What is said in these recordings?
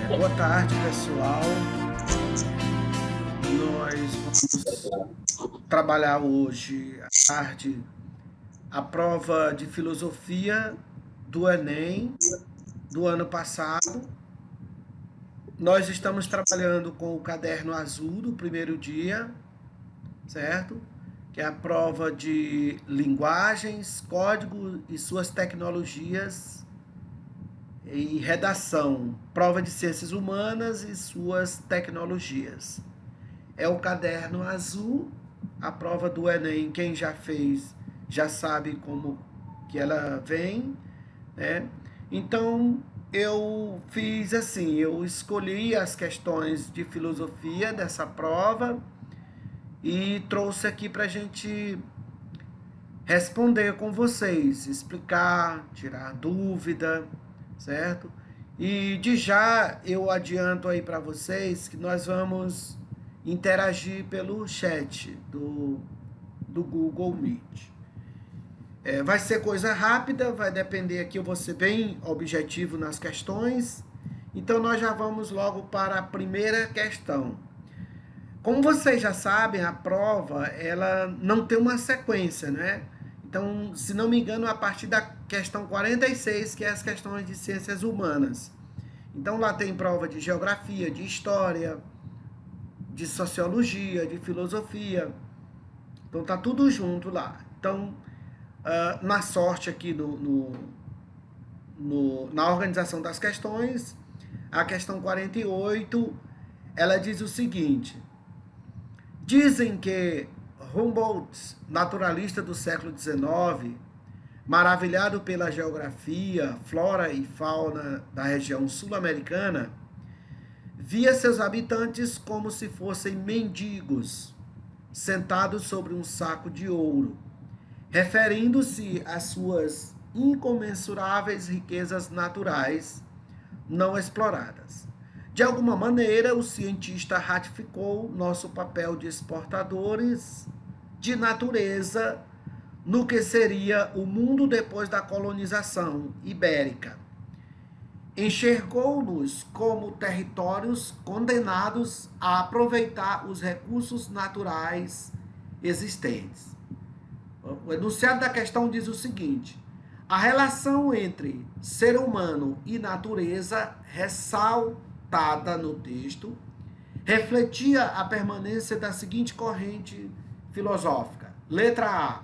Boa tarde, pessoal. Nós vamos trabalhar hoje à tarde a prova de filosofia do Enem do ano passado. Nós estamos trabalhando com o caderno azul do primeiro dia, certo? Que é a prova de linguagens, código e suas tecnologias e redação, prova de ciências humanas e suas tecnologias. É o caderno azul, a prova do Enem, quem já fez já sabe como que ela vem, né? Então, eu fiz assim, eu escolhi as questões de filosofia dessa prova e trouxe aqui para a gente responder com vocês, explicar, tirar dúvida, certo? E de já eu adianto aí para vocês que nós vamos interagir pelo chat do Google Meet. Vai ser coisa rápida, vai depender aqui, eu vou ser bem objetivo nas questões. Então nós já vamos logo para a primeira questão. Como vocês já sabem, a prova ela não tem uma sequência, né? Então, se não me engano, a partir da questão 46, que é as questões de ciências humanas. Então, lá tem prova de geografia, de história, de sociologia, de filosofia. Então, tá tudo junto lá. Então, na sorte aqui na organização das questões, a questão 48, ela diz o seguinte: dizem que Humboldt, naturalista do século XIX, maravilhado pela geografia, flora e fauna da região sul-americana, via seus habitantes como se fossem mendigos, sentados sobre um saco de ouro, referindo-se às suas incomensuráveis riquezas naturais não exploradas. De alguma maneira, o cientista ratificou nosso papel de exportadores de natureza no que seria o mundo depois da colonização ibérica. Enxergou-nos como territórios condenados a aproveitar os recursos naturais existentes. O enunciado da questão diz o seguinte: a relação entre ser humano e natureza ressaltada no texto refletia a permanência da seguinte corrente filosófica. Letra A,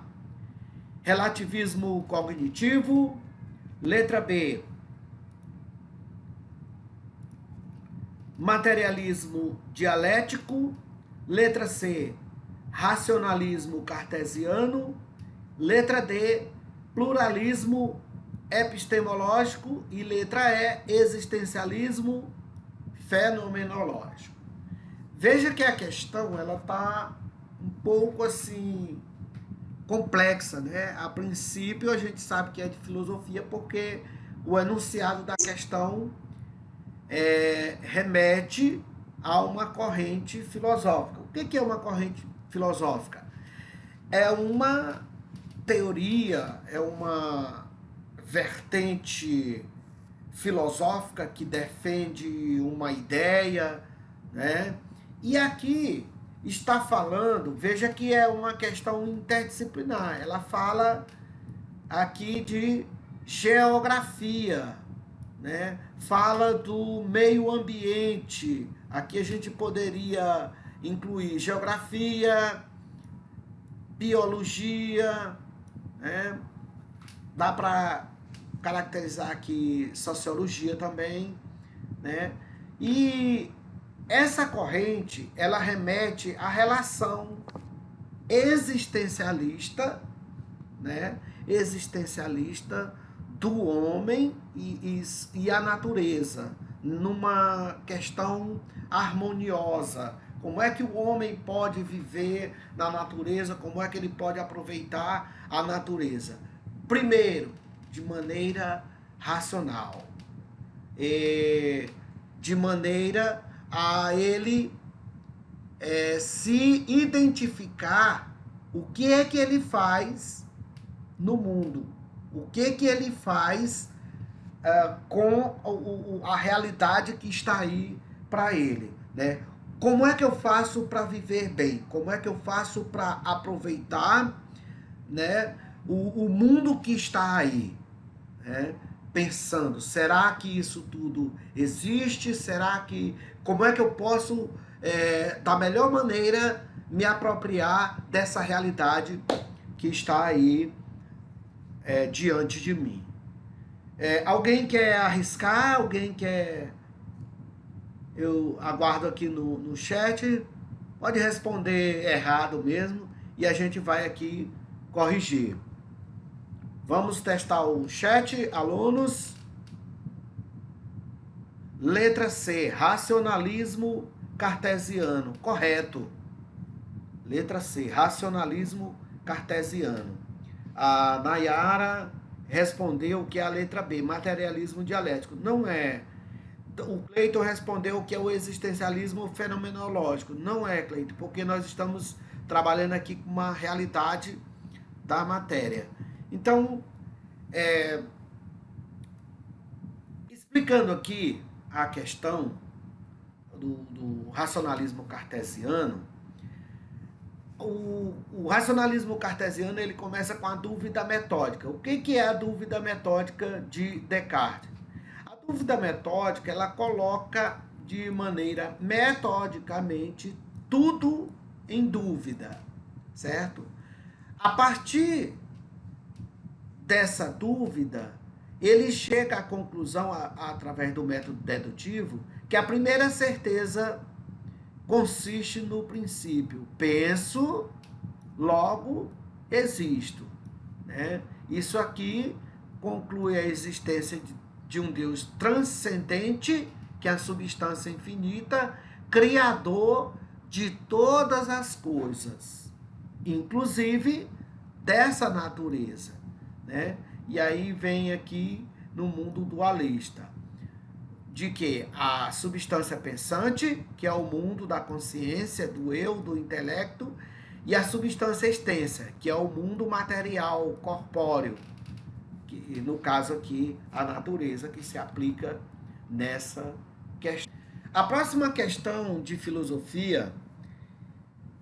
relativismo cognitivo. Letra B, materialismo dialético. Letra C, racionalismo cartesiano. Letra D, pluralismo epistemológico. E letra E, existencialismo fenomenológico. Veja que a questão ela está um pouco assim complexa, né? A princípio a gente sabe que é de filosofia porque o enunciado da questão remete a uma corrente filosófica. O que é uma corrente filosófica? É uma teoria, é uma vertente filosófica que defende uma ideia, né? E aqui está falando, veja que é uma questão interdisciplinar, ela fala aqui de geografia, né? Fala do meio ambiente, aqui a gente poderia incluir geografia, biologia, né? Dá para caracterizar aqui sociologia também, né? E essa corrente, ela remete à relação existencialista, né? Existencialista do homem e a natureza, numa questão harmoniosa. Como é que o homem pode viver na natureza? Como é que ele pode aproveitar a natureza? Primeiro, de maneira racional, de maneira a ele se identificar o que é que ele faz no mundo, o que é que ele faz com a realidade que está aí para ele, né? Como é que eu faço para viver bem? Como é que eu faço para aproveitar, né, o mundo que está aí, né? Pensando, será que isso tudo existe? Será que como é que eu posso da melhor maneira me apropriar dessa realidade que está aí diante de mim? Alguém quer arriscar? Alguém quer? Eu aguardo aqui no chat. Pode responder errado mesmo e a gente vai aqui corrigir. Vamos testar o chat, alunos. Letra C, racionalismo cartesiano. Correto. Letra C, racionalismo cartesiano. A Nayara respondeu que é a letra B, materialismo dialético. Não é. O Cleiton respondeu que é o existencialismo fenomenológico. Não é, Cleiton, porque nós estamos trabalhando aqui com uma realidade da matéria. Então, explicando aqui a questão do racionalismo cartesiano, o racionalismo cartesiano ele começa com a dúvida metódica. O que é a dúvida metódica de Descartes? A dúvida metódica ela coloca de maneira metodicamente tudo em dúvida, certo? A partir dessa dúvida, ele chega à conclusão, através do método dedutivo, que a primeira certeza consiste no princípio penso, logo existo. Né? Isso aqui conclui a existência de um Deus transcendente, que é a substância infinita, criador de todas as coisas, inclusive dessa natureza. Né? E aí vem aqui no mundo dualista, de que a substância pensante, que é o mundo da consciência, do eu, do intelecto, e a substância extensa, que é o mundo material, corpóreo, que no caso aqui a natureza que se aplica nessa questão. A próxima questão de filosofia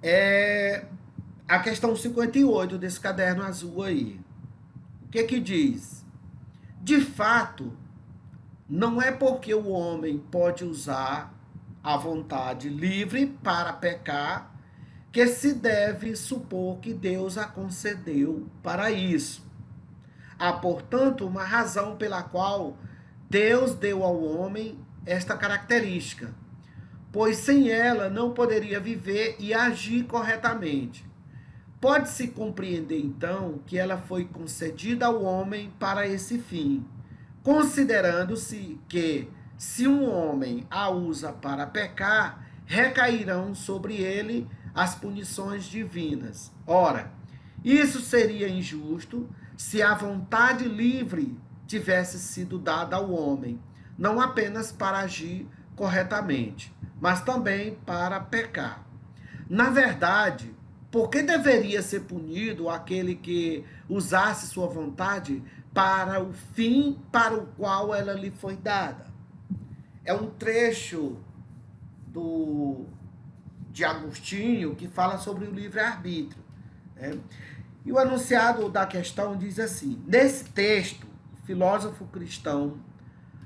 é a questão 58 desse caderno azul aí. O que diz? De fato, não é porque o homem pode usar a vontade livre para pecar que se deve supor que Deus a concedeu para isso. Há, portanto, uma razão pela qual Deus deu ao homem esta característica, pois sem ela não poderia viver e agir corretamente. Pode-se compreender, então, que ela foi concedida ao homem para esse fim, considerando-se que, se um homem a usa para pecar, recairão sobre ele as punições divinas. Ora, isso seria injusto se a vontade livre tivesse sido dada ao homem, não apenas para agir corretamente, mas também para pecar. Na verdade, por que deveria ser punido aquele que usasse sua vontade para o fim para o qual ela lhe foi dada? É um trecho de Agostinho que fala sobre o livre-arbítrio. Né? E o enunciado da questão diz assim: nesse texto, o filósofo cristão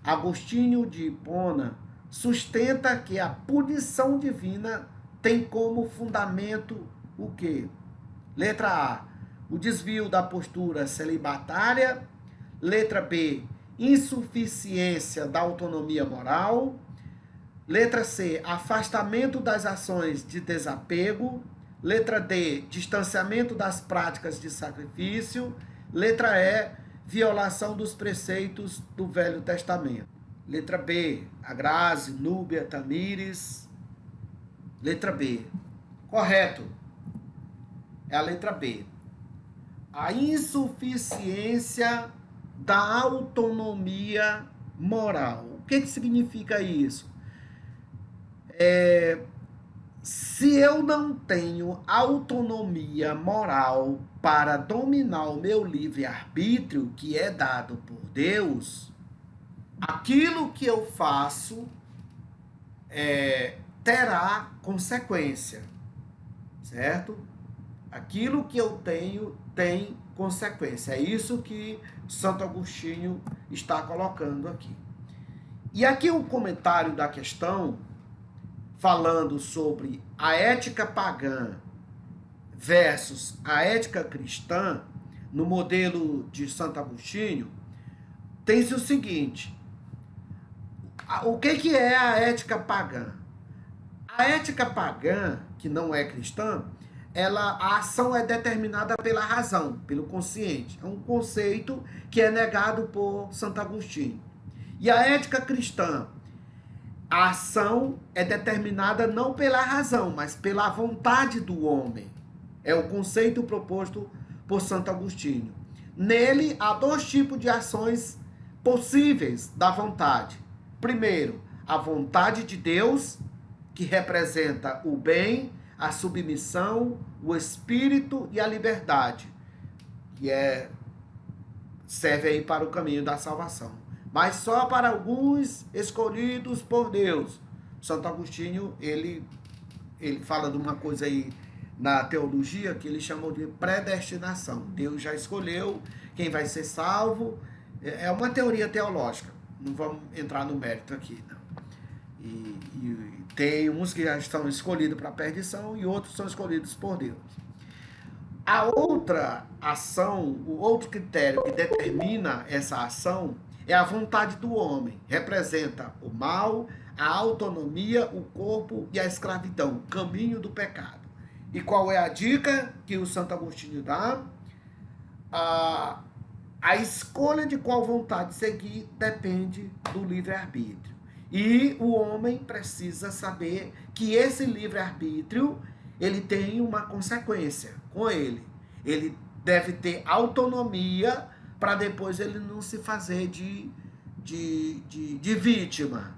Agostinho de Hipona sustenta que a punição divina tem como fundamento o quê? Letra A, o desvio da postura celibatária. Letra B, insuficiência da autonomia moral. Letra C, afastamento das ações de desapego. Letra D, distanciamento das práticas de sacrifício. Letra E, violação dos preceitos do Velho Testamento. Letra B, Agrase, Núbia, Tamires. Letra B, correto. É a letra B. A insuficiência da autonomia moral. O que significa isso? Se eu não tenho autonomia moral para dominar o meu livre-arbítrio, que é dado por Deus, aquilo que eu faço terá consequência, certo? Aquilo que eu tenho tem consequência. É isso que Santo Agostinho está colocando aqui. E aqui o comentário da questão, falando sobre a ética pagã versus a ética cristã, no modelo de Santo Agostinho, tem-se o seguinte: o que é a ética pagã? A ética pagã, que não é cristã, a ação é determinada pela razão, pelo consciente. É um conceito que é negado por Santo Agostinho. E a ética cristã, a ação é determinada não pela razão, mas pela vontade do homem. É o conceito proposto por Santo Agostinho. Nele, há dois tipos de ações possíveis da vontade. Primeiro, a vontade de Deus, que representa o bem, a submissão, o espírito e a liberdade, que serve aí para o caminho da salvação. Mas só para alguns escolhidos por Deus. Santo Agostinho, ele fala de uma coisa aí na teologia que ele chamou de predestinação. Deus já escolheu quem vai ser salvo. É uma teoria teológica. Não vamos entrar no mérito aqui, não. E tem uns que já estão escolhidos para a perdição e outros são escolhidos por Deus. A outra ação, o outro critério que determina essa ação é a vontade do homem. Representa o mal, a autonomia, o corpo e a escravidão, o caminho do pecado. E qual é a dica que o Santo Agostinho dá? A escolha de qual vontade seguir depende do livre-arbítrio. E o homem precisa saber que esse livre-arbítrio, ele tem uma consequência com ele. Ele deve ter autonomia para depois ele não se fazer de vítima,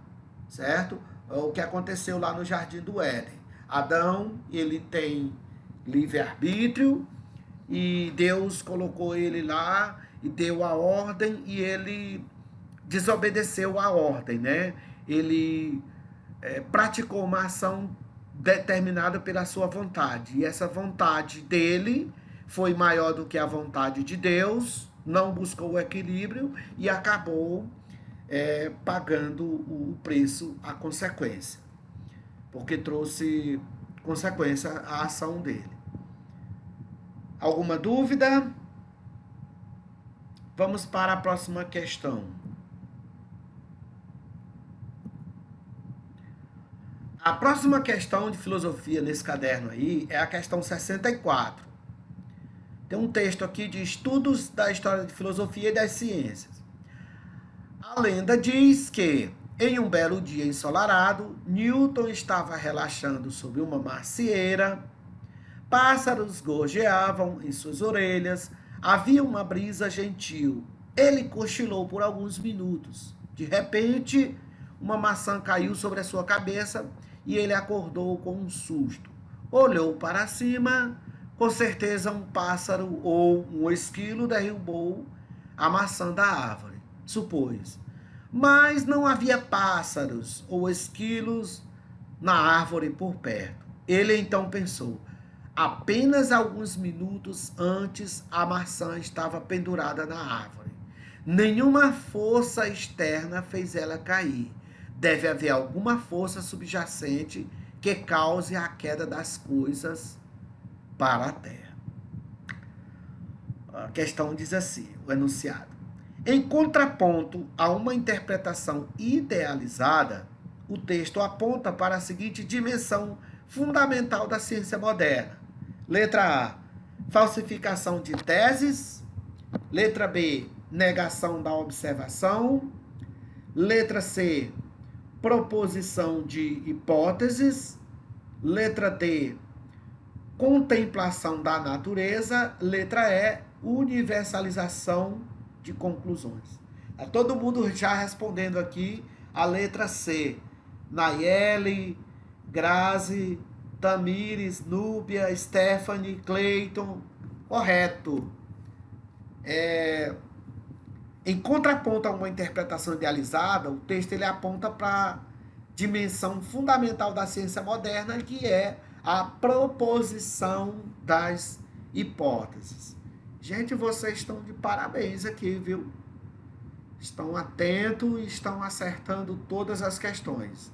certo? O que aconteceu lá no Jardim do Éden. Adão, ele tem livre-arbítrio e Deus colocou ele lá e deu a ordem e ele desobedeceu a ordem, né? Ele praticou uma ação determinada pela sua vontade. E essa vontade dele foi maior do que a vontade de Deus, não buscou o equilíbrio e acabou pagando o preço, a consequência. Porque trouxe consequência à ação dele. Alguma dúvida? Vamos para a próxima questão. A próxima questão de filosofia nesse caderno aí é a questão 64. Tem um texto aqui de estudos da história de filosofia e das ciências. A lenda diz que, em um belo dia ensolarado, Newton estava relaxando sob uma macieira, pássaros gorjeavam em suas orelhas, havia uma brisa gentil. Ele cochilou por alguns minutos. De repente, uma maçã caiu sobre a sua cabeça e ele acordou com um susto. Olhou para cima, com certeza um pássaro ou um esquilo derrubou a maçã da árvore, supôs. Mas não havia pássaros ou esquilos na árvore por perto. Ele então pensou: apenas alguns minutos antes a maçã estava pendurada na árvore. Nenhuma força externa fez ela cair. Deve haver alguma força subjacente que cause a queda das coisas para a terra. A questão diz assim, o enunciado. Em contraponto a uma interpretação idealizada, o texto aponta para a seguinte dimensão fundamental da ciência moderna. Letra A, falsificação de teses. Letra B, negação da observação. Letra C, proposição de hipóteses. Letra D, contemplação da natureza. Letra E, universalização de conclusões. Tá todo mundo já respondendo aqui a letra C. Nayeli, Grazi, Tamires, Núbia, Stephanie, Cleiton. Correto. Em contraponto a uma interpretação idealizada, o texto ele aponta para a dimensão fundamental da ciência moderna, que é a proposição das hipóteses. Gente, vocês estão de parabéns aqui, viu? Estão atentos e estão acertando todas as questões.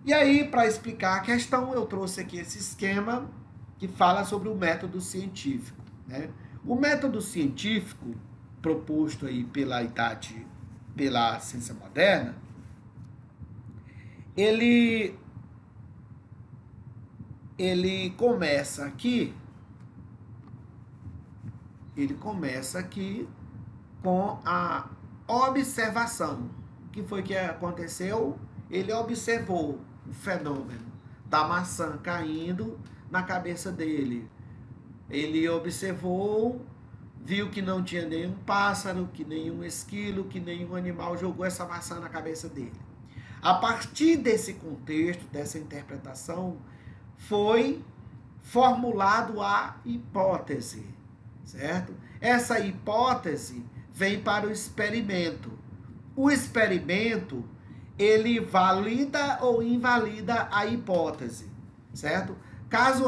E aí, para explicar a questão, eu trouxe aqui esse esquema que fala sobre o método científico, né? O método científico proposto aí pela ciência moderna, ele começa aqui com a observação. O que foi que aconteceu? Ele observou o fenômeno da maçã caindo na cabeça dele. Ele observou, viu que não tinha nenhum pássaro, que nenhum esquilo, que nenhum animal jogou essa maçã na cabeça dele. A partir desse contexto, dessa interpretação, foi formulado a hipótese, certo? Essa hipótese vem para o experimento. O experimento, ele valida ou invalida a hipótese, certo? Caso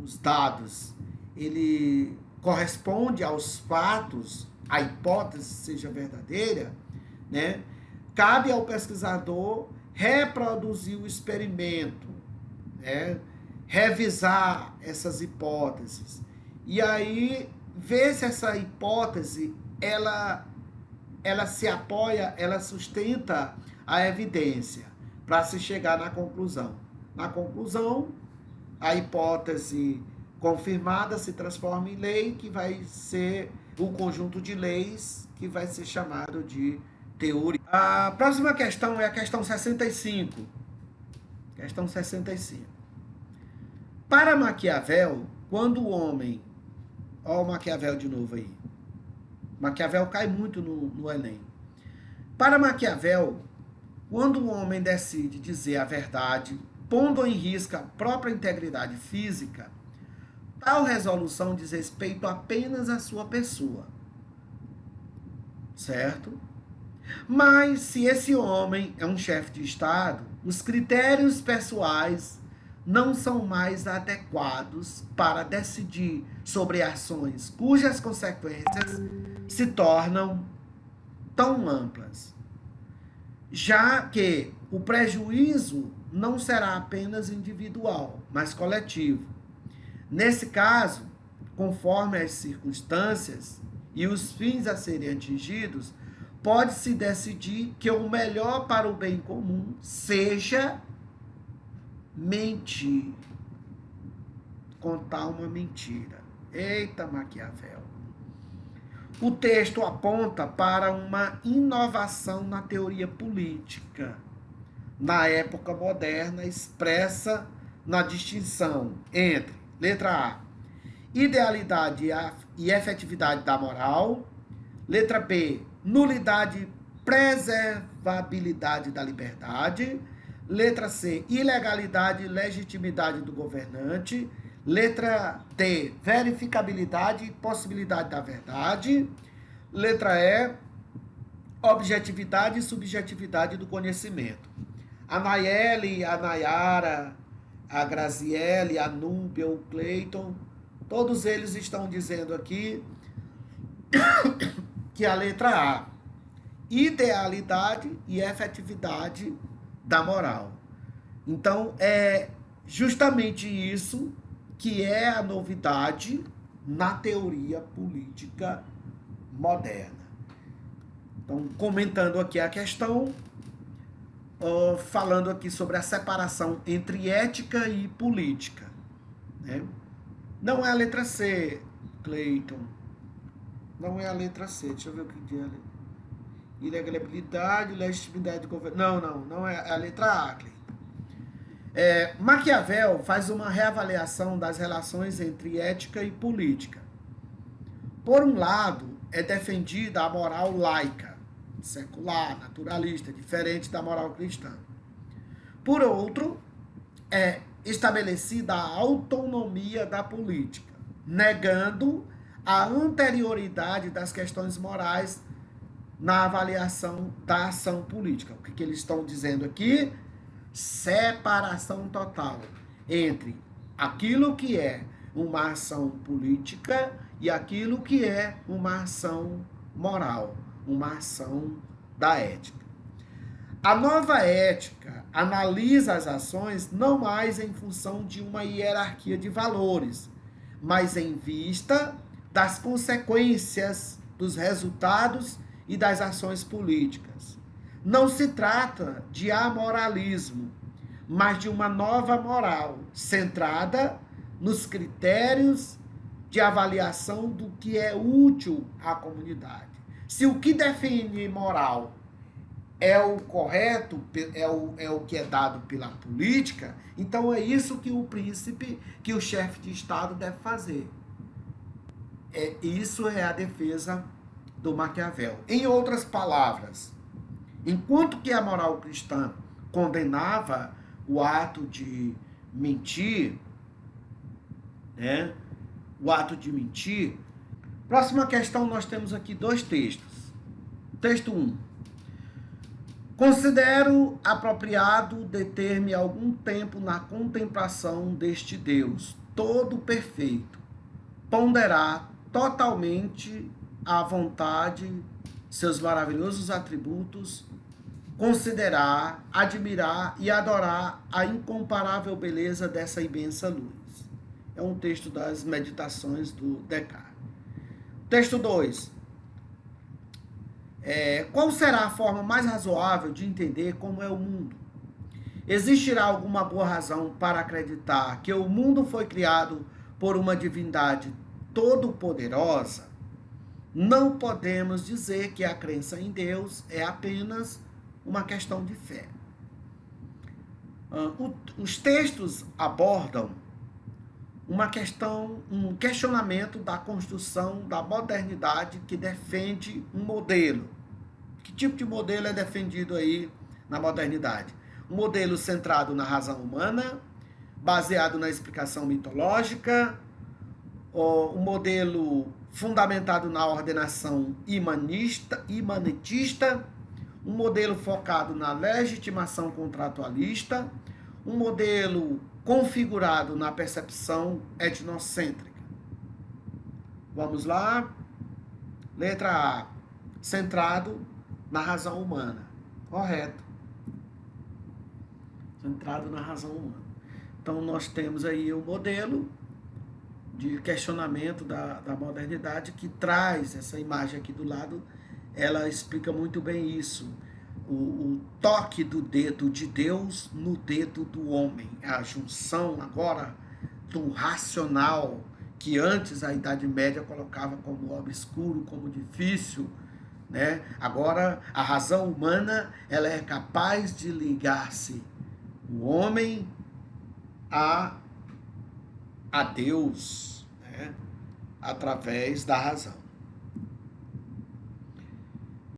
os dados ele corresponde aos fatos, a hipótese seja verdadeira, né? Cabe ao pesquisador reproduzir o experimento, né? Revisar essas hipóteses e aí ver se essa hipótese ela se apoia, ela sustenta a evidência para se chegar na conclusão. Na conclusão, a hipótese confirmada se transforma em lei, que vai ser o conjunto de leis que vai ser chamado de teoria. A próxima questão é a questão 65. Questão 65. Para Maquiavel, quando o homem... Olha o Maquiavel de novo aí. Maquiavel cai muito no Enem. Para Maquiavel, quando o homem decide dizer a verdade, pondo em risco a própria integridade física, tal resolução diz respeito apenas à sua pessoa. Certo? Mas se esse homem é um chefe de Estado, os critérios pessoais não são mais adequados para decidir sobre ações cujas consequências se tornam tão amplas, já que o prejuízo não será apenas individual, mas coletivo. Nesse caso, conforme as circunstâncias e os fins a serem atingidos, pode-se decidir que o melhor para o bem comum seja mentir, contar uma mentira. Eita, Maquiavel. O texto aponta para uma inovação na teoria política, na época moderna, expressa na distinção entre, letra A, idealidade e efetividade da moral, letra B, nulidade e preservabilidade da liberdade, letra C, ilegalidade e legitimidade do governante, letra D, verificabilidade e possibilidade da verdade, letra E, objetividade e subjetividade do conhecimento. A Nayeli, a Nayara, a Graziele, a Núbia, o Cleiton, todos eles estão dizendo aqui que a letra A, idealidade e efetividade da moral. Então, é justamente isso que é a novidade na teoria política moderna. Então, comentando aqui a questão, falando aqui sobre a separação entre ética e política, né? Não é a letra C, Cleiton. Não é a letra C. Deixa eu ver o que é. Ilegalidade, legitimidade do governo. Não é a letra A, Cleiton. Maquiavel faz uma reavaliação das relações entre ética e política. Por um lado, é defendida a moral laica, secular, naturalista, diferente da moral cristã. Por outro, é estabelecida a autonomia da política, negando a anterioridade das questões morais na avaliação da ação política. O que eles estão dizendo aqui? Separação total entre aquilo que é uma ação política e aquilo que é uma ação moral, uma ação da ética. A nova ética analisa as ações não mais em função de uma hierarquia de valores, mas em vista das consequências, dos resultados e das ações políticas. Não se trata de amoralismo, mas de uma nova moral, centrada nos critérios de avaliação do que é útil à comunidade. Se o que define moral é o correto, é o que é dado pela política, então é isso que o príncipe, que o chefe de Estado deve fazer. Isso é a defesa do Maquiavel. Em outras palavras, enquanto que a moral cristã condenava o ato de mentir, né? O ato de mentir. Próxima questão, nós temos aqui 2 textos. Texto 1. Considero apropriado deter-me algum tempo na contemplação deste Deus, todo perfeito, ponderar totalmente à vontade seus maravilhosos atributos, considerar, admirar e adorar a incomparável beleza dessa imensa luz. É um texto das Meditações do Descartes. Texto 2. Qual será a forma mais razoável de entender como é o mundo? Existirá alguma boa razão para acreditar que o mundo foi criado por uma divindade todo-poderosa? Não podemos dizer que a crença em Deus é apenas uma questão de fé. Os textos abordam um questionamento da construção da modernidade que defende um modelo. Que tipo de modelo é defendido aí na modernidade? Um modelo centrado na razão humana, baseado na explicação mitológica, ou um modelo fundamentado na ordenação imanentista, um modelo focado na legitimação contratualista, um modelo configurado na percepção etnocêntrica. Vamos lá. Letra A. Centrado na razão humana. Correto. Centrado na razão humana. Então, nós temos aí o modelo de questionamento da modernidade que traz essa imagem aqui do lado. Ela explica muito bem isso. O toque do dedo de Deus no dedo do homem. A junção agora do racional, que antes a Idade Média colocava como obscuro, como difícil, né? Agora a razão humana, ela é capaz de ligar-se o homem a Deus, né? Através da razão.